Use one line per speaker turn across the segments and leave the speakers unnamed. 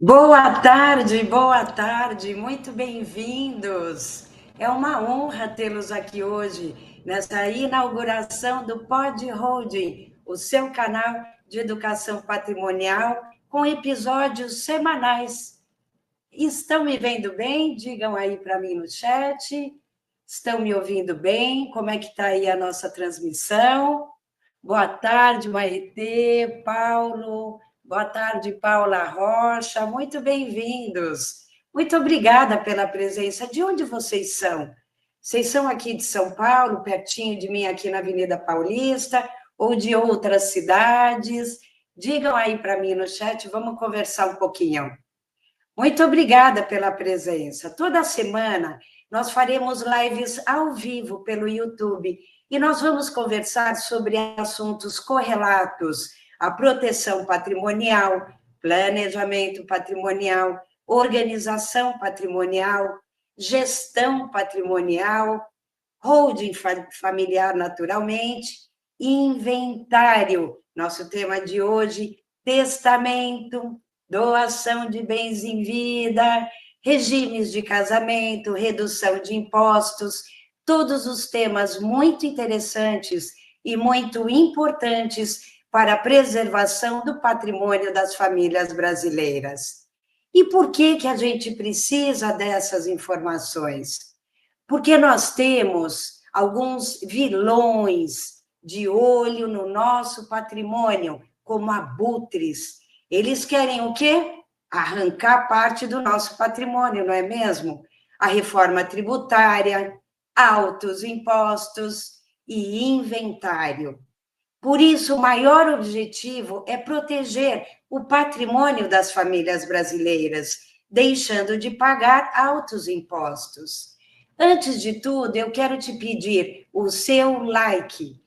Boa tarde, muito bem-vindos. É uma honra tê-los aqui hoje, nessa inauguração do Pod Holding, o seu canal de educação patrimonial, com episódios semanais. Estão me vendo bem? Digam aí para mim no chat. Estão me ouvindo bem? Como é que está aí a nossa transmissão? Boa tarde, Maitê, Paulo. Boa tarde, Paula Rocha. Muito bem-vindos. Muito obrigada pela presença. De onde vocês são? Vocês são aqui de São Paulo, pertinho de mim, aqui na Avenida Paulista, ou de outras cidades? Digam aí para mim no chat, vamos conversar um pouquinho. Muito obrigada pela presença. Toda semana nós faremos lives ao vivo pelo YouTube e nós vamos conversar sobre assuntos correlatos à proteção patrimonial, planejamento patrimonial, organização patrimonial, gestão patrimonial, holding familiar naturalmente, inventário. Nosso tema de hoje, testamento, doação de bens em vida, regimes de casamento, redução de impostos, todos os temas muito interessantes e muito importantes para a preservação do patrimônio das famílias brasileiras. E por que a gente precisa dessas informações? Porque nós temos alguns vilões de olho no nosso patrimônio, como abutres. Eles querem o quê? Arrancar parte do nosso patrimônio, não é mesmo? A reforma tributária, altos impostos e inventário. Por isso, o maior objetivo é proteger o patrimônio das famílias brasileiras, deixando de pagar altos impostos. Antes de tudo, eu quero te pedir o seu like.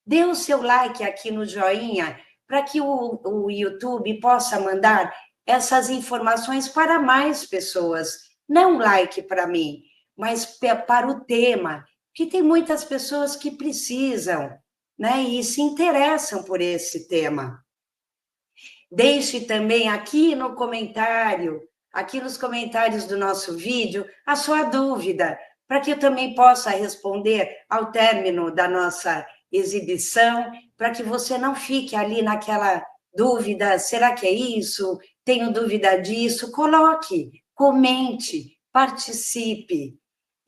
Dê o seu like aqui no joinha, para que o YouTube possa mandar essas informações para mais pessoas. Não like para mim, mas para o tema, que tem muitas pessoas que precisam, né, e se interessam por esse tema. Deixe também aqui no comentário, aqui nos comentários do nosso vídeo, a sua dúvida, para que eu também possa responder ao término da nossa exibição, para que você não fique ali naquela dúvida, será que é isso? Tenho dúvida disso? Coloque, comente, participe.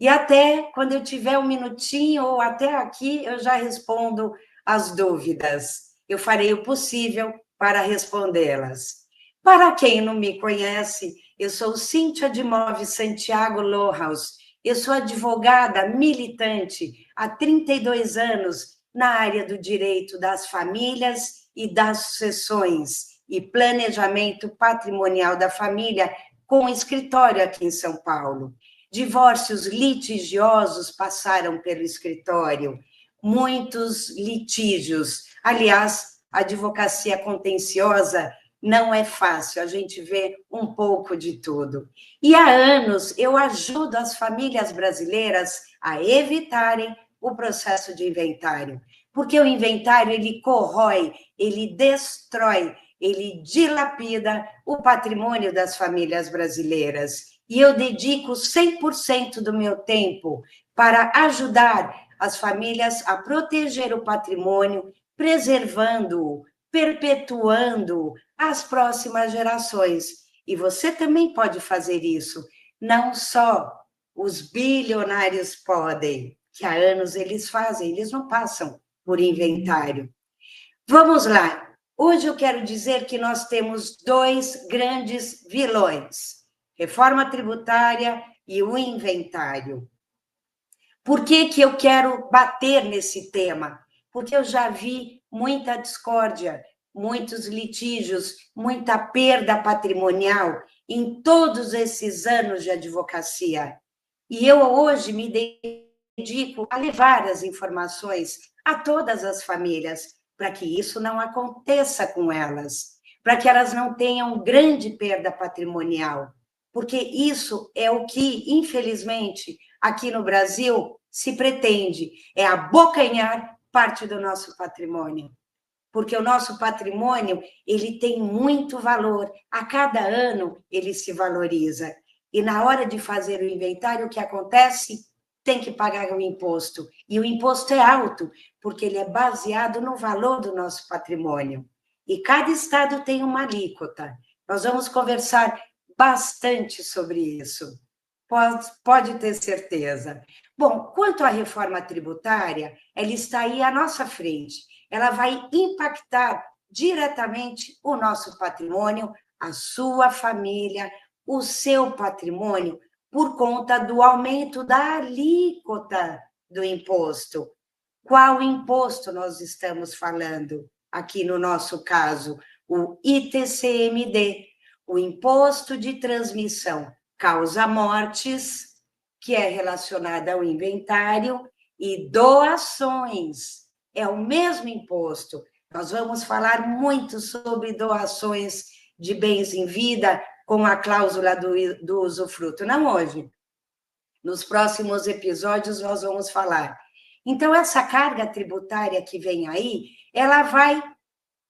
E até quando eu tiver um minutinho, ou até aqui, eu já respondo as dúvidas. Eu farei o possível para respondê-las. Para quem não me conhece, eu sou Cíntia de Moves Santiago Lohaus. Eu sou advogada militante há 32 anos na área do direito das famílias e das sucessões e planejamento patrimonial da família, com escritório aqui em São Paulo. Divórcios litigiosos passaram pelo escritório, muitos litígios. Aliás, a advocacia contenciosa não é fácil, a gente vê um pouco de tudo. E há anos eu ajudo as famílias brasileiras a evitarem o processo de inventário, porque o inventário ele corrói, ele destrói, ele dilapida o patrimônio das famílias brasileiras. E eu dedico 100% do meu tempo para ajudar as famílias a proteger o patrimônio, preservando-o, perpetuando as próximas gerações. E você também pode fazer isso. Não só os bilionários podem, que há anos eles fazem, eles não passam por inventário. Vamos lá. Hoje eu quero dizer que nós temos dois grandes vilões: reforma tributária e o inventário. Por que eu quero bater nesse tema? Porque eu já vi muita discórdia, muitos litígios, muita perda patrimonial em todos esses anos de advocacia. E eu hoje me dedico a levar as informações a todas as famílias, para que isso não aconteça com elas, para que elas não tenham grande perda patrimonial, porque isso é o que, infelizmente, aqui no Brasil se pretende, é abocanhar parte do nosso patrimônio. porque o nosso patrimônio, ele tem muito valor. A cada ano, ele se valoriza. E na hora de fazer o inventário, o que acontece? Tem que pagar o imposto. E o imposto é alto, porque ele é baseado no valor do nosso patrimônio. E cada estado tem uma alíquota. Nós vamos conversar bastante sobre isso. Pode ter certeza. Bom, quanto à reforma tributária, ela está aí à nossa frente. Ela vai impactar diretamente o nosso patrimônio, a sua família, o seu patrimônio, por conta do aumento da alíquota do imposto. Qual imposto nós estamos falando? Aqui no nosso caso, o ITCMD, o Imposto de Transmissão Causa-Mortes, que é relacionado ao inventário, e doações. É o mesmo imposto. Nós vamos falar muito sobre doações de bens em vida com a cláusula do usufruto. Não hoje. Nos próximos episódios nós vamos falar. Então, essa carga tributária que vem aí, ela vai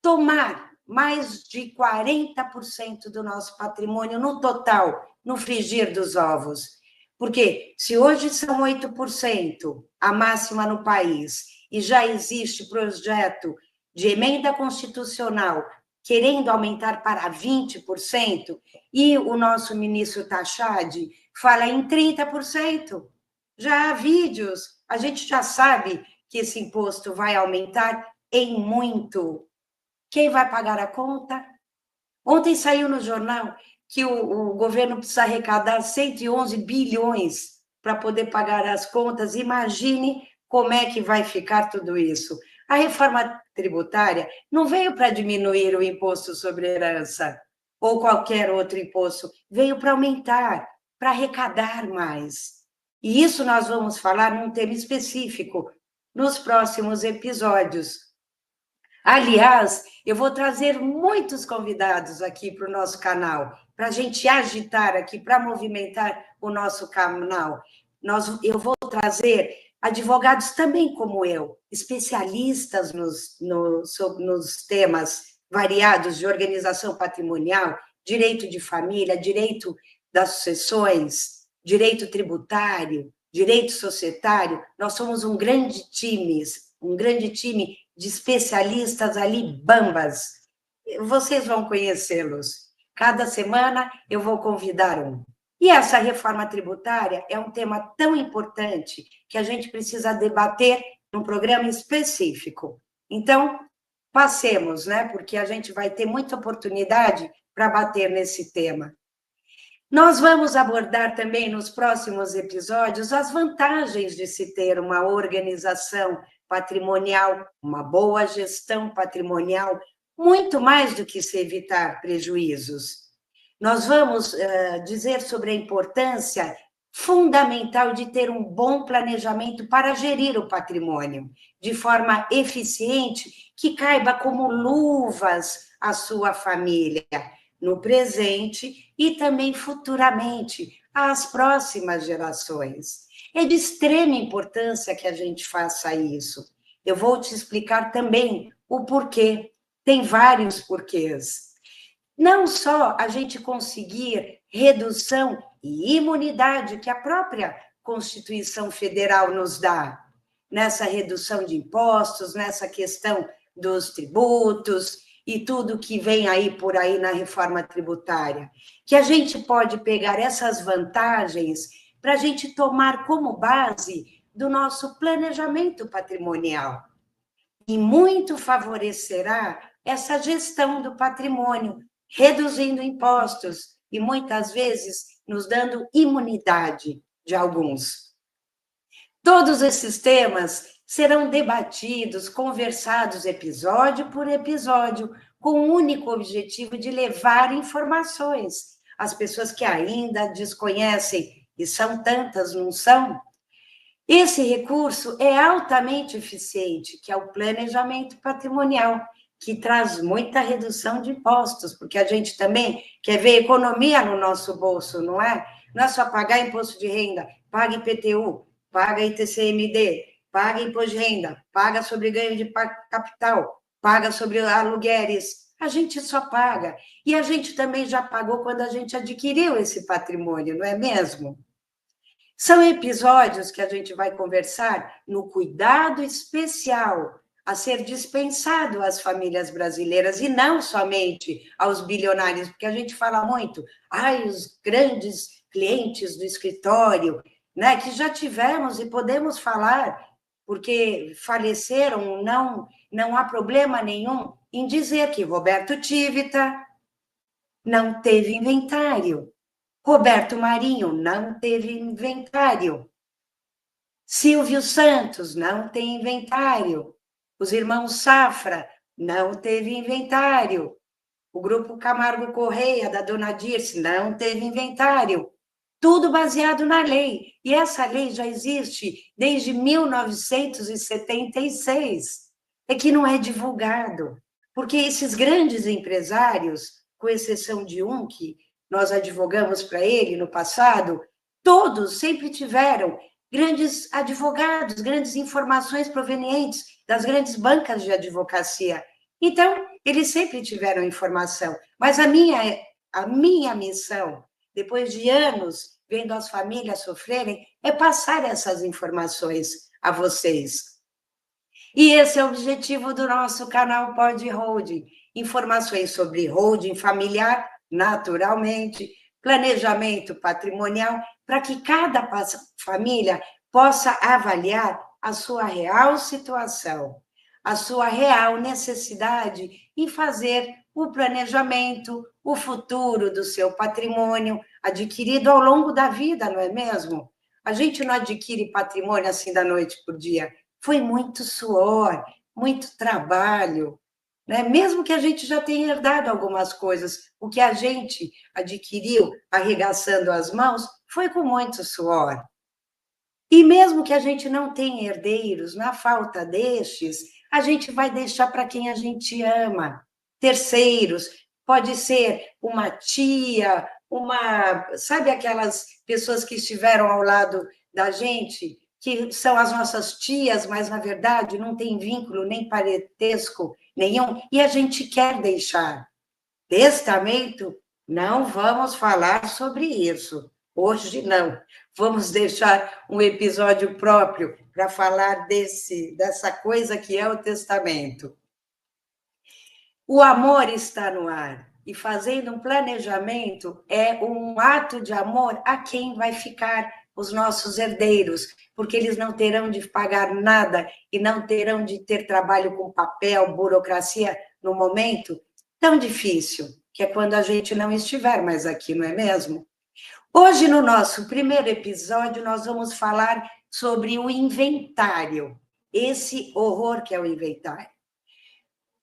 tomar mais de 40% do nosso patrimônio no total, no frigir dos ovos. Porque se hoje são 8% a máxima no país, e já existe projeto de emenda constitucional querendo aumentar para 20%, e o nosso ministro Tachad fala em 30%. Já há vídeos, a gente já sabe que esse imposto vai aumentar em muito. Quem vai pagar a conta? Ontem saiu no jornal que o governo precisa arrecadar 111 bilhões para poder pagar as contas. Imagine como é que vai ficar tudo isso. A reforma tributária não veio para diminuir o imposto sobre herança ou qualquer outro imposto, veio para aumentar, para arrecadar mais. E isso nós vamos falar num tema específico nos próximos episódios. Aliás, eu vou trazer muitos convidados aqui para o nosso canal, para a gente agitar aqui, para movimentar o nosso canal. Eu vou trazer advogados também como eu, especialistas nos temas variados de organização patrimonial, direito de família, direito das sucessões, direito tributário, direito societário. Nós somos um grande time de especialistas ali, bambas. Vocês vão conhecê-los. Cada semana eu vou convidar um. E essa reforma tributária é um tema tão importante que a gente precisa debater num programa específico. Então, passemos, né? Porque a gente vai ter muita oportunidade para bater nesse tema. Nós vamos abordar também nos próximos episódios as vantagens de se ter uma organização patrimonial, uma boa gestão patrimonial, muito mais do que se evitar prejuízos. Nós vamos dizer sobre a importância fundamental de ter um bom planejamento para gerir o patrimônio, de forma eficiente, que caiba como luvas à sua família, no presente e também futuramente, às próximas gerações. É de extrema importância que a gente faça isso. Eu vou te explicar também o porquê. Tem vários porquês. Não só a gente conseguir redução e imunidade que a própria Constituição Federal nos dá, nessa redução de impostos, nessa questão dos tributos e tudo que vem aí por aí na reforma tributária, que a gente pode pegar essas vantagens para a gente tomar como base do nosso planejamento patrimonial. E muito favorecerá essa gestão do patrimônio, reduzindo impostos e muitas vezes nos dando imunidade de alguns. Todos esses temas serão debatidos, conversados episódio por episódio, com o único objetivo de levar informações às pessoas que ainda desconhecem, e são tantas, não são? Esse recurso é altamente eficiente, que é o planejamento patrimonial, que traz muita redução de impostos, porque a gente também quer ver economia no nosso bolso, não é? Não é só pagar imposto de renda, paga IPTU, paga ITCMD, paga imposto de renda, paga sobre ganho de capital, paga sobre aluguéis, a gente só paga. E a gente também já pagou quando a gente adquiriu esse patrimônio, não é mesmo? São episódios que a gente vai conversar no cuidado especial a ser dispensado às famílias brasileiras e não somente aos bilionários, porque a gente fala muito, os grandes clientes do escritório, né, que já tivemos e podemos falar, porque faleceram, não há problema nenhum em dizer que Roberto Tivita não teve inventário, Roberto Marinho não teve inventário, Silvio Santos não tem inventário, os irmãos Safra não teve inventário, o grupo Camargo Correia, da dona Dirce, não teve inventário. Tudo baseado na lei. E essa lei já existe desde 1976. É que não é divulgado. Porque esses grandes empresários, com exceção de um que nós advogamos para ele no passado, todos sempre tiveram grandes advogados, grandes informações provenientes das grandes bancas de advocacia. Então, eles sempre tiveram informação. Mas a minha missão, depois de anos vendo as famílias sofrerem, é passar essas informações a vocês. E esse é o objetivo do nosso canal Pod Holding. Informações sobre holding familiar, naturalmente, planejamento patrimonial, para que cada família possa avaliar a sua real situação, a sua real necessidade em fazer o planejamento, o futuro do seu patrimônio adquirido ao longo da vida, não é mesmo? A gente não adquire patrimônio assim da noite para o dia. Foi muito suor, muito trabalho, né? Mesmo que a gente já tenha herdado algumas coisas, o que a gente adquiriu arregaçando as mãos foi com muito suor. E mesmo que a gente não tenha herdeiros, na falta destes, a gente vai deixar para quem a gente ama. Terceiros, pode ser uma tia, sabe aquelas pessoas que estiveram ao lado da gente, que são as nossas tias, mas na verdade não tem vínculo nem parentesco nenhum, e a gente quer deixar. Testamento, não vamos falar sobre isso. Hoje não. Vamos deixar um episódio próprio para falar dessa coisa que é o testamento. O amor está no ar. E fazendo um planejamento é um ato de amor a quem vai ficar os nossos herdeiros, porque eles não terão de pagar nada e não terão de ter trabalho com papel, burocracia no momento tão difícil, que é quando a gente não estiver mais aqui, não é mesmo? Hoje, no nosso primeiro episódio, nós vamos falar sobre o inventário, esse horror que é o inventário.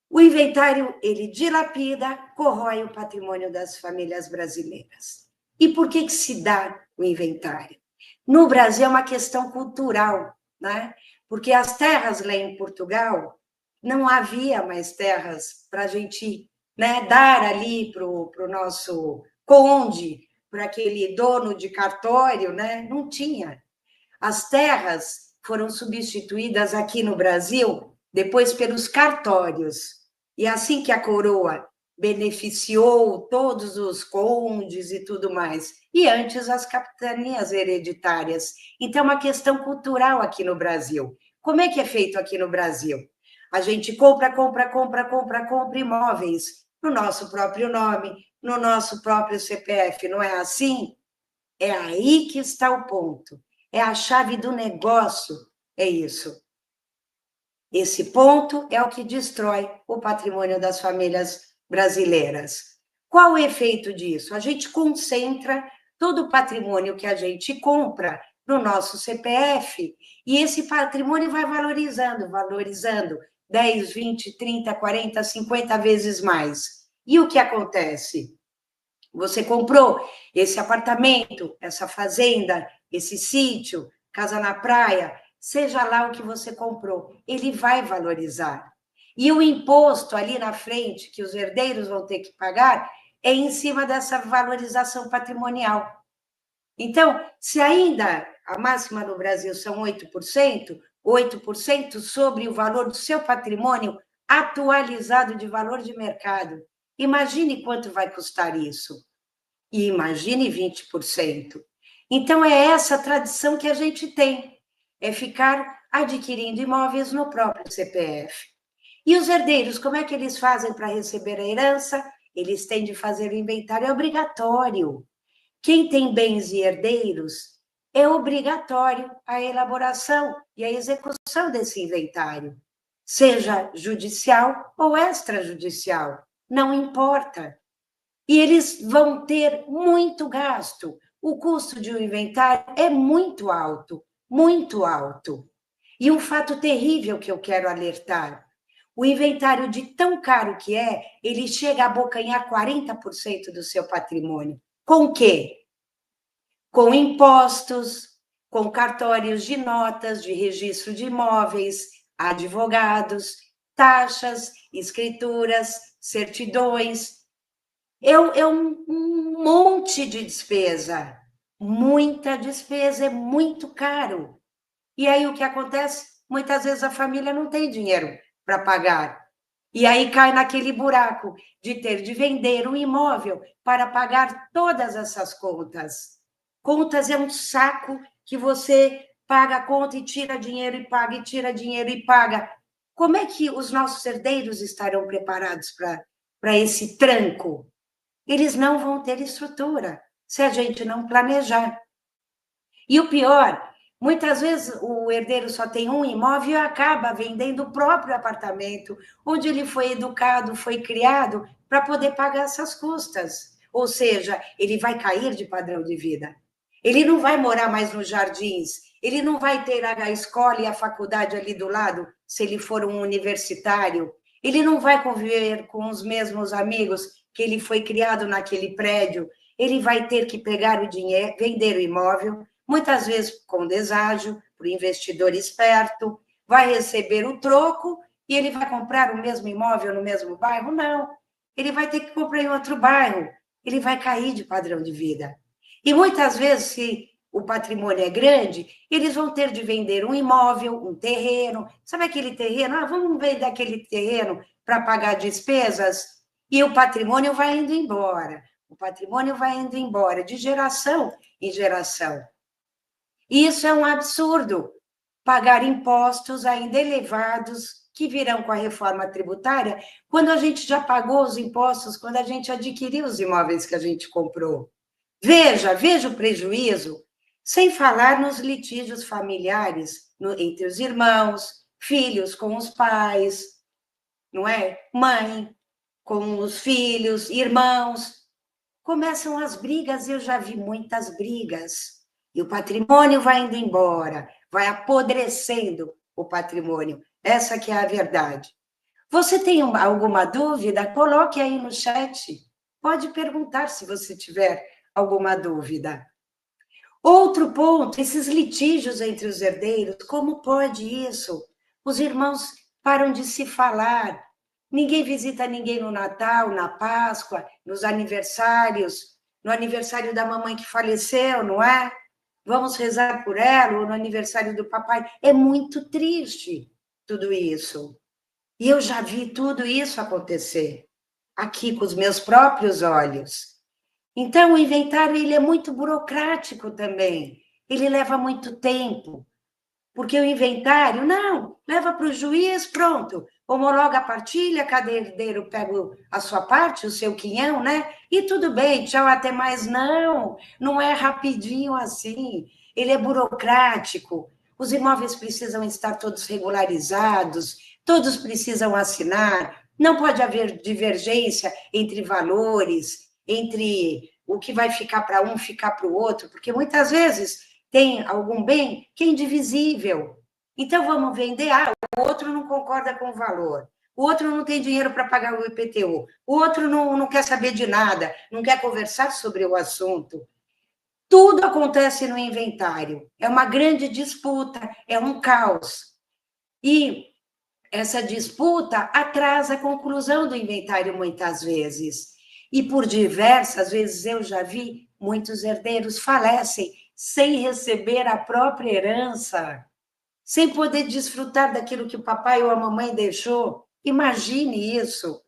O inventário, ele dilapida, corrói o patrimônio das famílias brasileiras. E por que se dá o inventário? No Brasil é uma questão cultural, né? Porque as terras lá em Portugal, não havia mais terras para a gente, né, dar ali para o nosso conde, para aquele dono de cartório, né? Não tinha. As terras foram substituídas aqui no Brasil depois pelos cartórios. E assim que a coroa beneficiou todos os condes e tudo mais, e antes as capitanias hereditárias. Então, é uma questão cultural aqui no Brasil. Como é que é feito aqui no Brasil? A gente compra imóveis no nosso próprio nome, no nosso próprio CPF, não é assim? É aí que está o ponto. É a chave do negócio, é isso. Esse ponto é o que destrói o patrimônio das famílias brasileiras. Qual o efeito disso? A gente concentra todo o patrimônio que a gente compra no nosso CPF e esse patrimônio vai valorizando 10, 20, 30, 40, 50 vezes mais. E o que acontece? Você comprou esse apartamento, essa fazenda, esse sítio, casa na praia, seja lá o que você comprou, ele vai valorizar. E o imposto ali na frente, que os herdeiros vão ter que pagar, é em cima dessa valorização patrimonial. Então, se ainda a máxima no Brasil são 8% sobre o valor do seu patrimônio atualizado de valor de mercado. Imagine quanto vai custar isso. E imagine 20%. Então, é essa tradição que a gente tem, é ficar adquirindo imóveis no próprio CPF. E os herdeiros, como é que eles fazem para receber a herança? Eles têm de fazer o inventário, é obrigatório. Quem tem bens e herdeiros, é obrigatório a elaboração e a execução desse inventário, seja judicial ou extrajudicial, não importa. E eles vão ter muito gasto. O custo de um inventário é muito alto, muito alto. E um fato terrível que eu quero alertar: o inventário, de tão caro que é, ele chega a abocanhar 40% do seu patrimônio. Com o quê? Com impostos, com cartórios de notas, de registro de imóveis, advogados, taxas, escrituras, certidões. É um monte de despesa, muita despesa, é muito caro. E aí o que acontece? Muitas vezes a família não tem dinheiro para pagar. E aí cai naquele buraco de ter de vender um imóvel para pagar todas essas contas. Contas é um saco que você paga a conta e tira dinheiro e paga, e tira dinheiro e paga. Como é que os nossos herdeiros estarão preparados para esse tranco? Eles não vão ter estrutura se a gente não planejar. E o pior, muitas vezes o herdeiro só tem um imóvel e acaba vendendo o próprio apartamento, onde ele foi educado, foi criado, para poder pagar essas custas. Ou seja, ele vai cair de padrão de vida. Ele não vai morar mais nos jardins, ele não vai ter a escola e a faculdade ali do lado, se ele for um universitário. Ele não vai conviver com os mesmos amigos que ele foi criado naquele prédio. Ele vai ter que pegar o dinheiro, vender o imóvel, muitas vezes com deságio, para o investidor esperto, vai receber o troco e ele vai comprar o mesmo imóvel no mesmo bairro? Não. Ele vai ter que comprar em outro bairro. Ele vai cair de padrão de vida. E muitas vezes, se o patrimônio é grande, eles vão ter de vender um imóvel, um terreno. Sabe aquele terreno? Ah, vamos vender aquele terreno para pagar despesas? E o patrimônio vai indo embora. O patrimônio vai indo embora, de geração em geração. Isso é um absurdo. Pagar impostos ainda elevados, que virão com a reforma tributária, quando a gente já pagou os impostos, quando a gente adquiriu os imóveis que a gente comprou. Veja o prejuízo, sem falar nos litígios familiares entre os irmãos, filhos com os pais, não é? Mãe com os filhos, irmãos. Começam as brigas, eu já vi muitas brigas. E o patrimônio vai indo embora, vai apodrecendo o patrimônio. Essa que é a verdade. Você tem alguma dúvida? Coloque aí no chat. Pode perguntar se você tiver alguma dúvida. Outro ponto, esses litígios entre os herdeiros, como pode isso? Os irmãos param de se falar, ninguém visita ninguém no Natal, na Páscoa, nos aniversários, no aniversário da mamãe que faleceu, não é? Vamos rezar por ela, ou no aniversário do papai. É muito triste tudo isso. E eu já vi tudo isso acontecer aqui com os meus próprios olhos. Então, o inventário ele é muito burocrático também. Ele leva muito tempo. Porque o inventário, não, leva para o juiz, pronto, homologa a partilha, cada herdeiro pega a sua parte, o seu quinhão, né? E tudo bem, tchau, até mais. Não, não é rapidinho assim. Ele é burocrático. Os imóveis precisam estar todos regularizados, todos precisam assinar, não pode haver divergência entre valores, entre o que vai ficar para um, ficar para o outro, porque muitas vezes tem algum bem que é indivisível. Então, vamos vender, o outro não concorda com o valor, o outro não tem dinheiro para pagar o IPTU, o outro não quer saber de nada, não quer conversar sobre o assunto. Tudo acontece no inventário, é uma grande disputa, é um caos. E essa disputa atrasa a conclusão do inventário muitas vezes. E por diversas vezes eu já vi muitos herdeiros falecem sem receber a própria herança, sem poder desfrutar daquilo que o papai ou a mamãe deixou. Imagine isso.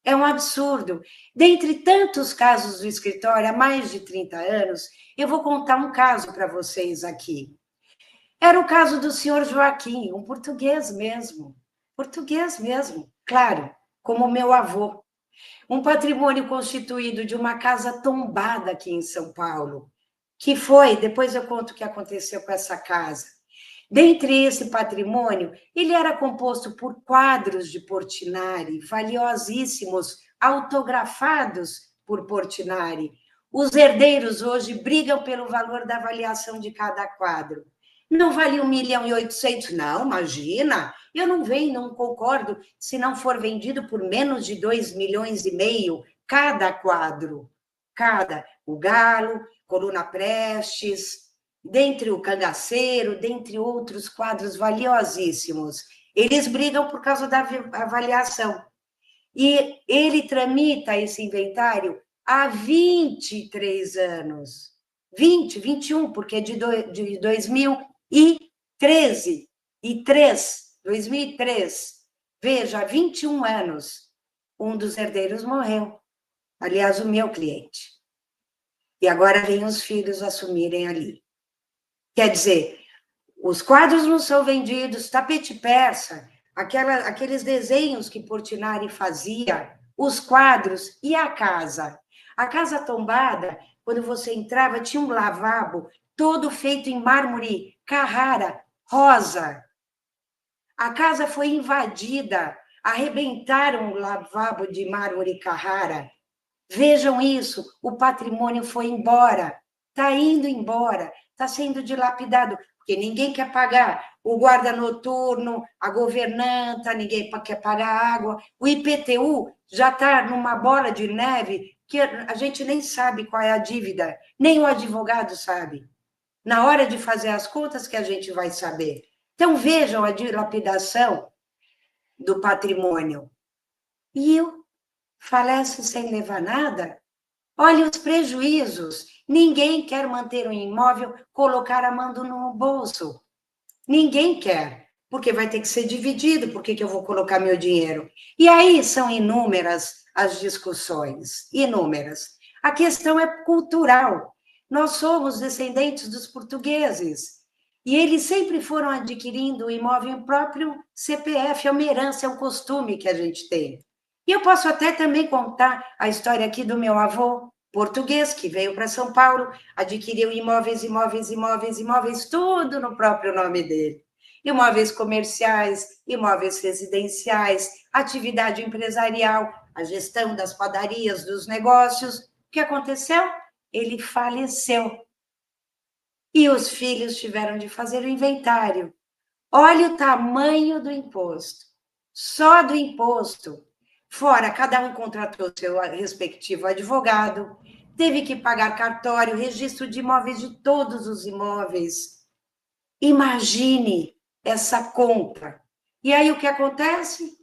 É um absurdo. Dentre tantos casos do escritório há mais de 30 anos, eu vou contar um caso para vocês aqui. Era o caso do senhor Joaquim, um português mesmo, claro, como meu avô. Um patrimônio constituído de uma casa tombada aqui em São Paulo, que foi, depois eu conto o que aconteceu com essa casa. Dentre esse patrimônio, ele era composto por quadros de Portinari, valiosíssimos, autografados por Portinari. Os herdeiros hoje brigam pelo valor da avaliação de cada quadro. Não vale 1.800.000? Não, imagina. Eu não venho, não concordo se não for vendido por menos de 2,5 milhões cada quadro. O Galo, Coluna Prestes, dentre o Cangaceiro, dentre outros quadros valiosíssimos. Eles brigam por causa da avaliação. E ele tramita esse inventário há 23 anos. 21, porque é de 2013. 2003. Veja, há 21 anos, um dos herdeiros morreu. Aliás, o meu cliente. E agora vem os filhos assumirem ali. Quer dizer, os quadros não são vendidos, tapete persa, aqueles desenhos que Portinari fazia, os quadros e a casa. A casa tombada, quando você entrava, tinha um lavabo todo feito em mármore Carrara, rosa. A casa foi invadida, arrebentaram o lavabo de mármore Carrara. Vejam isso, o patrimônio foi embora, está indo embora, está sendo dilapidado, porque ninguém quer pagar o guarda noturno, a governanta, ninguém quer pagar a água. O IPTU já está numa bola de neve que a gente nem sabe qual é a dívida, nem o advogado sabe. Na hora de fazer as contas que a gente vai saber. Então, vejam a dilapidação do patrimônio. E falece sem levar nada? Olha os prejuízos. Ninguém quer manter um imóvel, colocar a mão no bolso. Ninguém quer, porque vai ter que ser dividido, por que eu vou colocar meu dinheiro? E aí são inúmeras as discussões, inúmeras. A questão é cultural. Nós somos descendentes dos portugueses, e eles sempre foram adquirindo o imóvel em próprio CPF, é uma herança, é um costume que a gente tem. E eu posso até também contar a história aqui do meu avô português, que veio para São Paulo, adquiriu imóveis, tudo no próprio nome dele. Imóveis comerciais, imóveis residenciais, atividade empresarial, a gestão das padarias, dos negócios. O que aconteceu? Ele faleceu. E os filhos tiveram de fazer o inventário. Olha o tamanho do imposto. Só do imposto. Fora, cada um contratou seu respectivo advogado, teve que pagar cartório, registro de imóveis de todos os imóveis. Imagine essa conta. E aí o que acontece?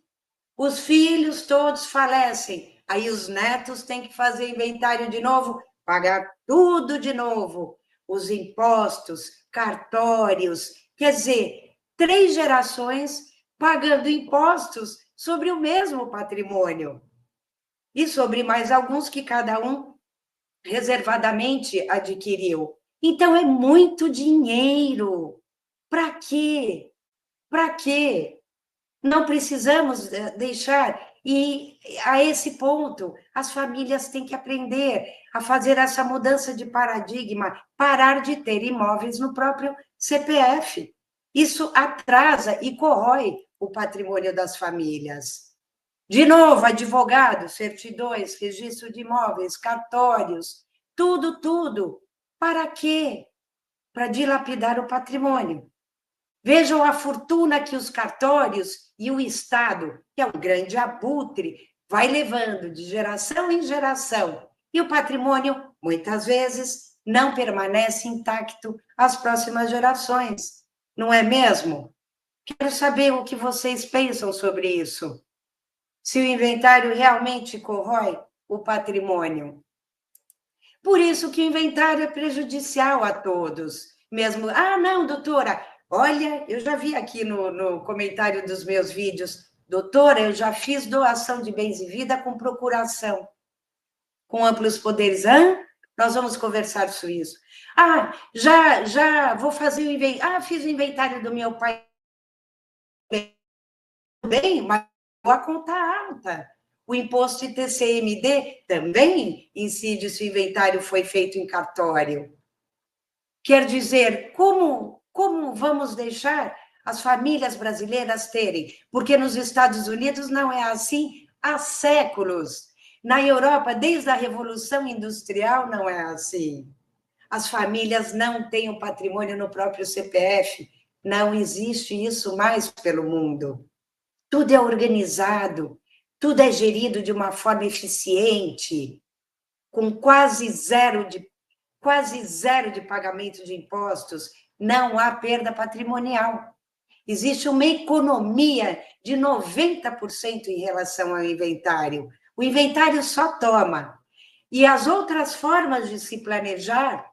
Os filhos todos falecem. Aí os netos têm que fazer inventário de novo, pagar tudo de novo. Os impostos, cartórios. Quer dizer, 3 gerações pagando impostos sobre o mesmo patrimônio. E sobre mais alguns que cada um reservadamente adquiriu. Então, é muito dinheiro. Para quê? Para quê? Não precisamos deixar. E a esse ponto, as famílias têm que aprender a fazer essa mudança de paradigma, parar de ter imóveis no próprio CPF. Isso atrasa e corrói o patrimônio das famílias. De novo, advogado, certidões, registro de imóveis, cartórios, tudo. Para quê? Para dilapidar o patrimônio. Vejam a fortuna que os cartórios e o Estado, que é um grande abutre, vai levando de geração em geração. E o patrimônio, muitas vezes, não permanece intacto às próximas gerações. Não é mesmo? Quero saber o que vocês pensam sobre isso. Se o inventário realmente corrói o patrimônio. Por isso que o inventário é prejudicial a todos. Mesmo, não, doutora, olha, eu já vi aqui no comentário dos meus vídeos, doutora, eu já fiz doação de bens e vida com procuração, com amplos poderes. Nós vamos conversar sobre isso. Já vou fazer o inventário. Fiz o inventário do meu pai. Bem, mas a conta alta. O imposto ITCMD também incide se o inventário foi feito em cartório. Quer dizer, como vamos deixar as famílias brasileiras terem? Porque nos Estados Unidos não é assim há séculos. Na Europa, desde a Revolução Industrial, não é assim. As famílias não têm o patrimônio no próprio CPF. Não existe isso mais pelo mundo. Tudo é organizado, tudo é gerido de uma forma eficiente, com quase zero de pagamento de impostos, não há perda patrimonial. Existe uma economia de 90% em relação ao inventário. O inventário só toma. E as outras formas de se planejar,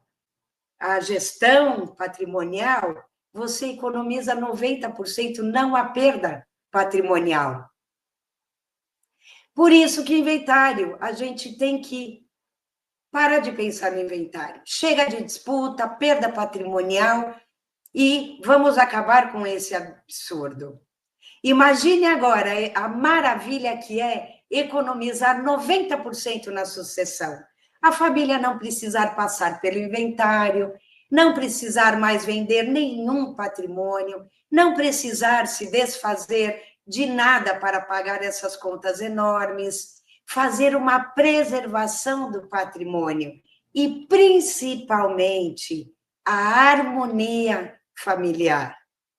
a gestão patrimonial, você economiza 90%, não há perda patrimonial. Por isso que inventário, a gente tem que parar de pensar no inventário. Chega de disputa, perda patrimonial e vamos acabar com esse absurdo. Imagine agora a maravilha que é economizar 90% na sucessão. A família não precisar passar pelo inventário, não precisar mais vender nenhum patrimônio, não precisar se desfazer de nada para pagar essas contas enormes, fazer uma preservação do patrimônio e, principalmente, a harmonia familiar.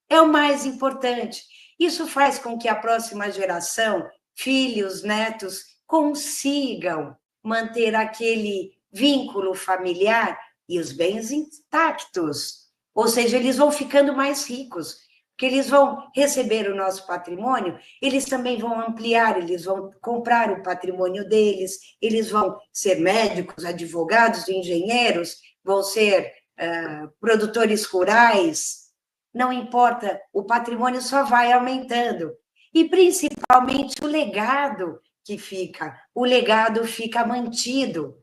É o mais importante. Isso faz com que a próxima geração, filhos, netos, consigam manter aquele vínculo familiar e os bens intactos. Ou seja, eles vão ficando mais ricos, porque eles vão receber o nosso patrimônio, eles também vão ampliar, eles vão comprar o patrimônio deles, eles vão ser médicos, advogados, engenheiros, vão ser produtores rurais, não importa, o patrimônio só vai aumentando. E, principalmente, o legado que fica. O legado fica mantido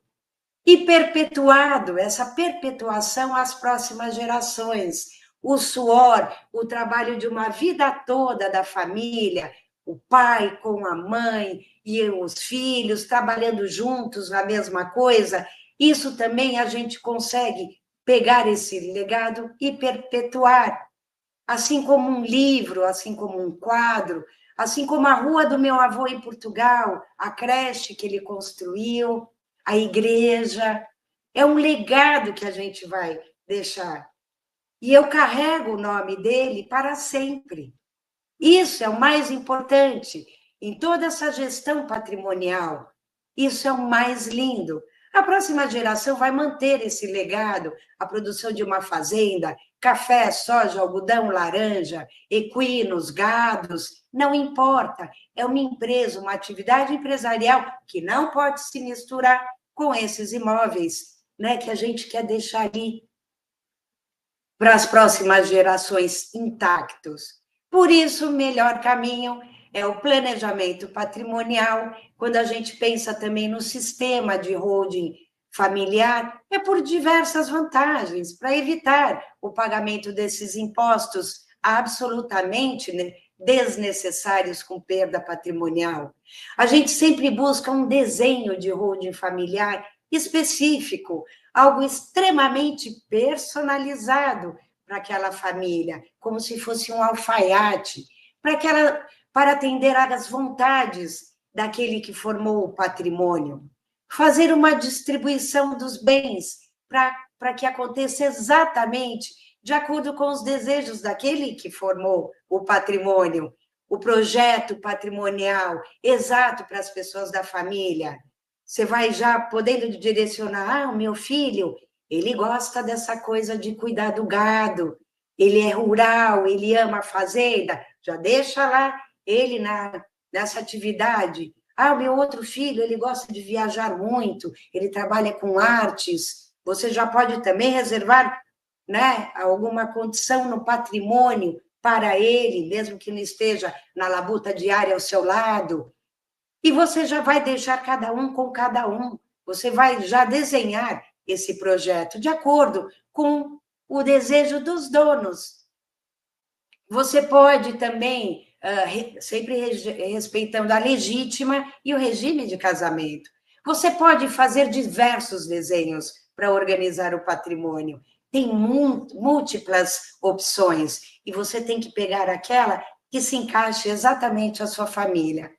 e perpetuado, essa perpetuação às próximas gerações. O suor, o trabalho de uma vida toda da família, o pai com a mãe e os filhos trabalhando juntos na mesma coisa, isso também a gente consegue pegar esse legado e perpetuar. Assim como um livro, assim como um quadro, assim como a rua do meu avô em Portugal, a creche que ele construiu, a igreja. É um legado que a gente vai deixar. E eu carrego o nome dele para sempre. Isso é o mais importante em toda essa gestão patrimonial. Isso é o mais lindo. A próxima geração vai manter esse legado, a produção de uma fazenda, café, soja, algodão, laranja, equinos, gados, não importa. É uma empresa, uma atividade empresarial que não pode se misturar com esses imóveis, né, que a gente quer deixar ali para as próximas gerações intactos. Por isso, o melhor caminho é o planejamento patrimonial, quando a gente pensa também no sistema de holding familiar, é por diversas vantagens, para evitar o pagamento desses impostos absolutamente desnecessários com perda patrimonial. A gente sempre busca um desenho de holding familiar específico, algo extremamente personalizado para aquela família, como se fosse um alfaiate, para atender às vontades daquele que formou o patrimônio. Fazer uma distribuição dos bens para que aconteça exatamente de acordo com os desejos daquele que formou o patrimônio, o projeto patrimonial exato para as pessoas da família. Você vai já podendo direcionar, o meu filho, ele gosta dessa coisa de cuidar do gado, ele é rural, ele ama a fazenda, já deixa lá ele nessa atividade. O meu outro filho, ele gosta de viajar muito, ele trabalha com artes, você já pode também reservar, né, alguma condição no patrimônio para ele, mesmo que não esteja na labuta diária ao seu lado, e você já vai deixar cada um com cada um. Você vai já desenhar esse projeto de acordo com o desejo dos donos. Você pode também, sempre respeitando a legítima e o regime de casamento, você pode fazer diversos desenhos para organizar o patrimônio. Tem múltiplas opções e você tem que pegar aquela que se encaixe exatamente à sua família.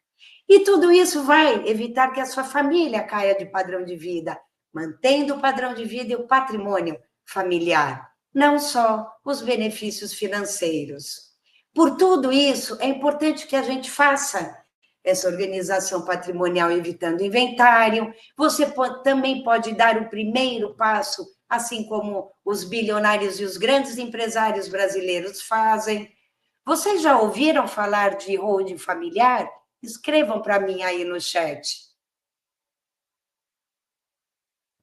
E tudo isso vai evitar que a sua família caia de padrão de vida, mantendo o padrão de vida e o patrimônio familiar, não só os benefícios financeiros. Por tudo isso, é importante que a gente faça essa organização patrimonial evitando inventário. Você também pode dar o primeiro passo, assim como os bilionários e os grandes empresários brasileiros fazem. Vocês já ouviram falar de holding familiar? Escrevam para mim aí no chat.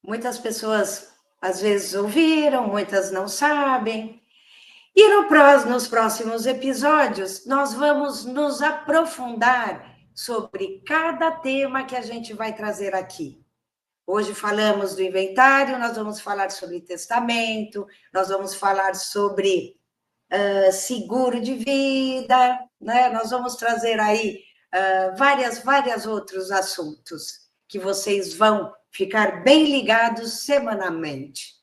Muitas pessoas, às vezes, ouviram, muitas não sabem. E nos próximos episódios, nós vamos nos aprofundar sobre cada tema que a gente vai trazer aqui. Hoje falamos do inventário, nós vamos falar sobre testamento, nós vamos falar sobre seguro de vida, né? Nós vamos trazer aí vários outros assuntos que vocês vão ficar bem ligados semanalmente.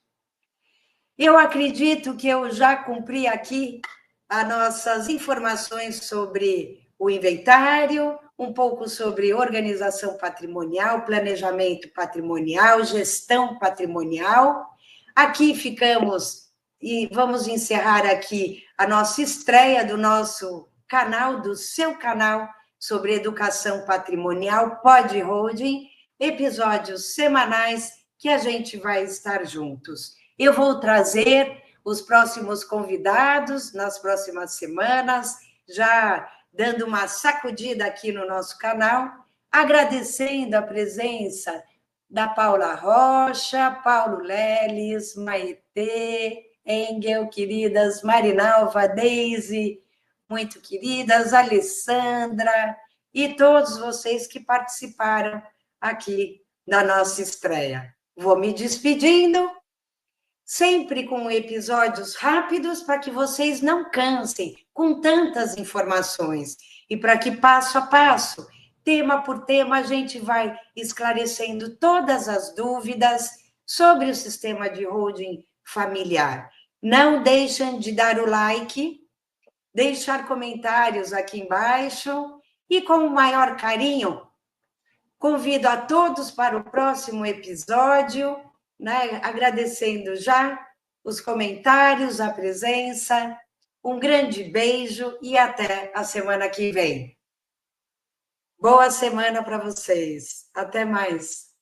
Eu acredito que eu já cumpri aqui as nossas informações sobre o inventário, um pouco sobre organização patrimonial, planejamento patrimonial, gestão patrimonial. Aqui ficamos e vamos encerrar aqui a nossa estreia do nosso canal, do seu canal sobre educação patrimonial, Pod Holding, episódios semanais que a gente vai estar juntos. Eu vou trazer os próximos convidados nas próximas semanas, já dando uma sacudida aqui no nosso canal, agradecendo a presença da Paula Rocha, Paulo Leles, Maitê, Engel, queridas, Marinalva, Deise, muito queridas, Alessandra, e todos vocês que participaram aqui da nossa estreia. Vou me despedindo, sempre com episódios rápidos para que vocês não cansem com tantas informações e para que passo a passo, tema por tema, a gente vai esclarecendo todas as dúvidas sobre o sistema de holding familiar. Não deixem de dar o like, deixar comentários aqui embaixo e, com o maior carinho, convido a todos para o próximo episódio, né? Agradecendo já os comentários, a presença. Um grande beijo e até a semana que vem. Boa semana para vocês. Até mais.